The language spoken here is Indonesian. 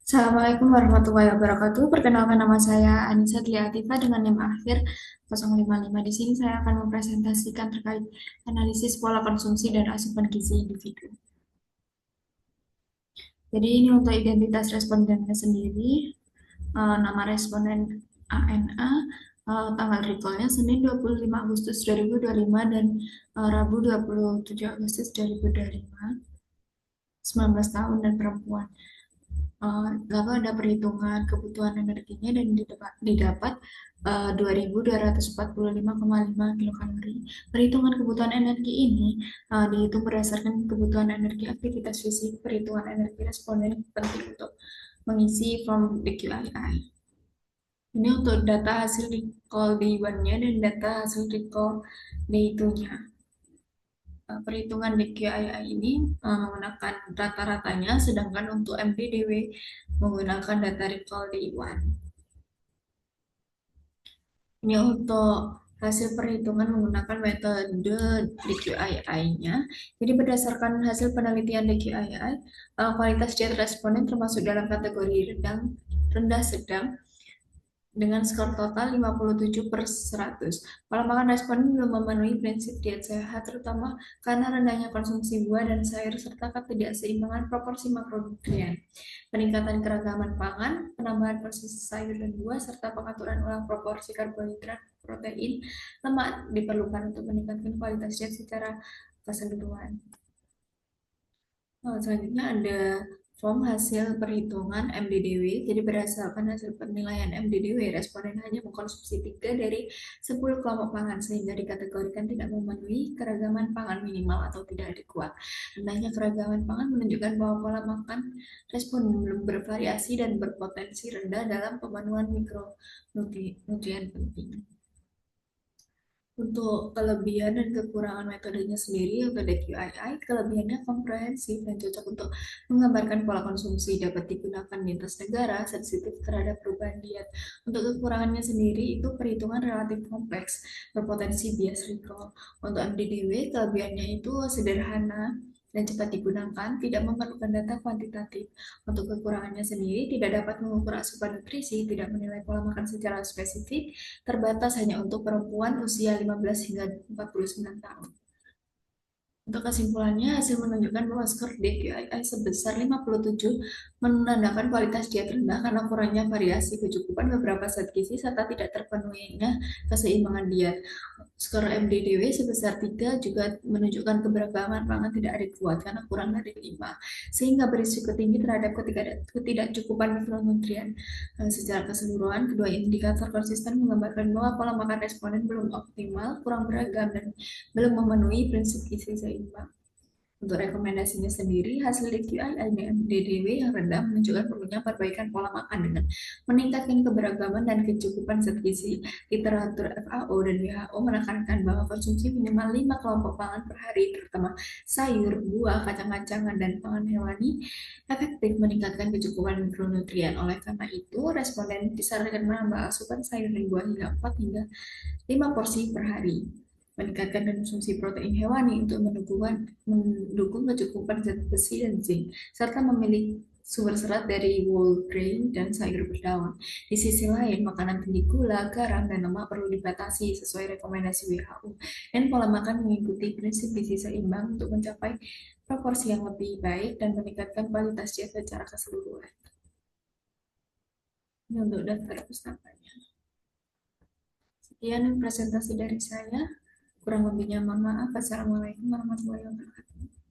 Assalamualaikum warahmatullahi wabarakatuh. Perkenalkan nama saya Anissa Dwi Afifa dengan NIM akhir 055. Di sini saya akan mempresentasikan terkait analisis pola konsumsi dan asupan gizi individu. Jadi ini untuk identitas respondennya sendiri, nama responden ANA, tanggal recallnya Senin 25 Agustus 2025 dan Rabu 27 Agustus 2025, 19 tahun dan perempuan. Lalu ada perhitungan kebutuhan energinya dan didapat 2.245,5 kilokalori. Perhitungan kebutuhan energi ini dihitung berdasarkan kebutuhan energi aktivitas fisik. Perhitungan energi responden penting untuk mengisi form DQII. Ini untuk data hasil recall day 1-nya dan data hasil recall day 2-nya. Perhitungan DQII ini menggunakan rata-ratanya, sedangkan untuk MDDW menggunakan data recall day 1. Ini untuk hasil perhitungan menggunakan metode DQII-nya. Jadi berdasarkan hasil penelitian DQII, kualitas diet responden termasuk dalam kategori rendah sedang dengan skor total 57/100. Pola makan responden belum memenuhi prinsip diet sehat, terutama karena rendahnya konsumsi buah dan sayur serta ketidakseimbangan proporsi makronutrien. Peningkatan keragaman pangan, penambahan porsi sayur dan buah, serta pengaturan ulang proporsi karbohidrat, protein, lemak diperlukan untuk meningkatkan kualitas diet secara keseluruhan. Selanjutnya ada form hasil perhitungan MDDW. Jadi berdasarkan hasil penilaian MDDW, responden hanya mengkonsumsi 3 dari 10 kelompok pangan sehingga dikategorikan tidak memenuhi keragaman pangan minimal atau tidak adekuat. Rendahnya keragaman pangan menunjukkan bahwa pola makan responden belum bervariasi dan berpotensi rendah dalam pemenuhan mikronutrien penting. Untuk kelebihan dan kekurangan metodenya sendiri untuk DQII, kelebihannya komprehensif dan cocok untuk menggambarkan pola konsumsi, dapat digunakan lintas negara, sensitif terhadap perubahan diet. Untuk kekurangannya sendiri itu perhitungan relatif kompleks, berpotensi bias recall. Untuk MDDW, kelebihannya itu sederhana dan cepat digunakan, tidak memerlukan data kuantitatif. Untuk kekurangannya sendiri, tidak dapat mengukur asupan nutrisi, tidak menilai pola makan secara spesifik, terbatas hanya untuk perempuan usia 15 hingga 49 tahun. Untuk kesimpulannya, hasil menunjukkan bahwa skor DQII sebesar 57 menandakan kualitas diet rendah karena kurangnya variasi kecukupan beberapa zat gizi serta tidak terpenuhinya keseimbangan diet. Skor MDDW sebesar 3 juga menunjukkan keberagaman pangan tidak adekuat karena kurang dari 5, sehingga berisiko tinggi terhadap ketidakcukupan mikronutrien. Secara keseluruhan, kedua indikator konsisten menggambarkan bahwa pola makan responden belum optimal, kurang beragam, dan belum memenuhi prinsip gizi seimbang. Untuk rekomendasinya sendiri, hasil DQI DDW yang rendah menunjukkan perlunya perbaikan pola makan dengan meningkatkan keberagaman dan kecukupan zat gizi. Literatur FAO dan WHO menekankan bahwa konsumsi minimal 5 kelompok pangan per hari, terutama sayur, buah, kacang-kacangan, dan pangan hewani, efektif meningkatkan kecukupan mikronutrien. Oleh karena itu, responden disarankan menambah asupan sayur dan buah hingga 4 hingga 5 porsi per hari, meningkatkan konsumsi protein hewani untuk mendukung kecukupan zat besi dan zinc, serta memilih sumber serat dari whole grain dan sayur berdaun. Di sisi lain, makanan tinggi gula, garam, dan lemak perlu dibatasi sesuai rekomendasi WHO, dan pola makan mengikuti prinsip gizi seimbang untuk mencapai proporsi yang lebih baik dan meningkatkan kualitas diet secara keseluruhan. Ini untuk daftar pustakanya. Sekian presentasi dari saya. Kurang lebihnya mohon maaf. Wassalamualaikum warahmatullahi wabarakatuh.